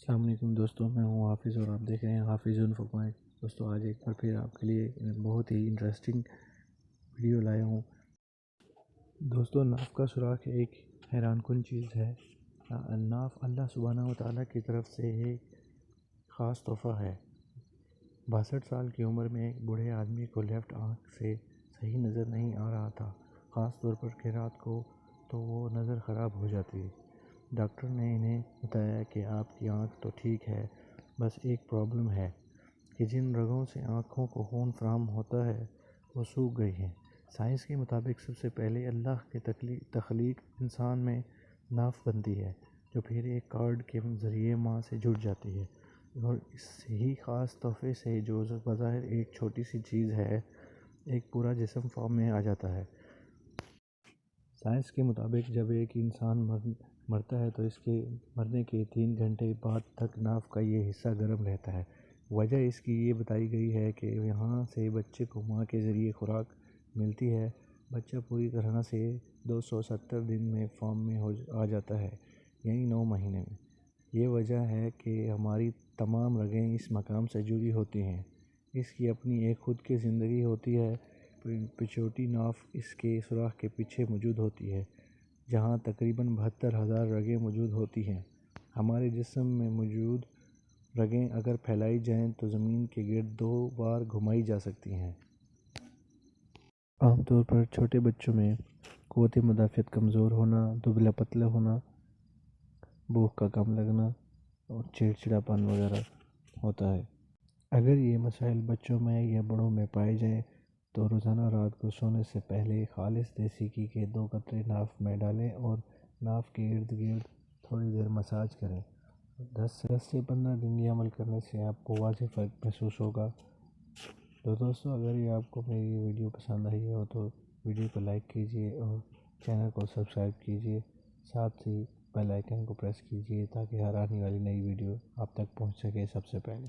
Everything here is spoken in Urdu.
السلام علیکم دوستوں، میں ہوں حافظ اور آپ دیکھ رہے ہیں حافظ انفوپوائنٹ۔ دوستوں آج ایک بار پھر آپ کے لیے بہت ہی انٹرسٹنگ ویڈیو لایا ہوں۔ دوستوں ناف کا سوراخ ایک حیران کن چیز ہے۔ ناف اللہ سبحانہ و تعالیٰ کی طرف سے ایک خاص تحفہ ہے۔ 62 سال کی عمر میں ایک بوڑھے آدمی کو لیفٹ آنکھ سے صحیح نظر نہیں آ رہا تھا، خاص طور پر کہ رات کو تو وہ نظر خراب ہو جاتی۔ ڈاکٹر نے انہیں بتایا کہ آپ کی آنکھ تو ٹھیک ہے، بس ایک پرابلم ہے کہ جن رگوں سے آنکھوں کو خون فراہم ہوتا ہے وہ سوکھ گئی ہیں۔ سائنس کے مطابق سب سے پہلے اللہ کی تخلیق انسان میں ناف بنتی ہے، جو پھر ایک کارڈ کے ذریعے ماں سے جڑ جاتی ہے، اور اس ہی خاص تحفے سے جو بظاہر ایک چھوٹی سی چیز ہے، ایک پورا جسم فارم میں آ جاتا ہے۔ سائنس کے مطابق جب ایک انسان مرتا ہے تو اس کے مرنے کے 3 گھنٹے بعد تک ناف کا یہ حصہ گرم رہتا ہے۔ وجہ اس کی یہ بتائی گئی ہے کہ یہاں سے بچے کو ماں کے ذریعے خوراک ملتی ہے۔ بچہ پوری طرح سے 270 دن میں فارم میں آ جاتا ہے، یعنی 9 مہینے میں۔ یہ وجہ ہے کہ ہماری تمام رگیں اس مقام سے جڑی ہوتی ہیں۔ اس کی اپنی ایک خود کی زندگی ہوتی ہے۔ پچوٹی ناف اس کے سوراخ کے پیچھے موجود ہوتی ہے، جہاں تقریباً 72,000 رگیں موجود ہوتی ہیں۔ ہمارے جسم میں موجود رگیں اگر پھیلائی جائیں تو زمین کے گرد 2 بار گھمائی جا سکتی ہیں۔ عام طور پر چھوٹے بچوں میں قوت مدافعت کمزور ہونا، دبلا پتلا ہونا، بھوک کا کم لگنا اور چڑچڑاپن وغیرہ ہوتا ہے۔ اگر یہ مسائل بچوں میں یا بڑوں میں پائے جائیں تو روزانہ رات کو سونے سے پہلے خالص دیسی گھی کے 2 قطرے ناف میں ڈالیں اور ناف کے ارد گرد تھوڑی دیر مساج کریں۔ 10 سے 15 دن یہ عمل کرنے سے آپ کو واضح فرق محسوس ہوگا۔ تو دوستو اگر یہ آپ کو میری ویڈیو پسند آئی ہو تو ویڈیو کو لائک کیجئے اور چینل کو سبسکرائب کیجئے، ساتھ ہی بیل آئیکن کو پریس کیجئے تاکہ ہر آنے والی نئی ویڈیو آپ تک پہنچ سکے سب سے پہلے۔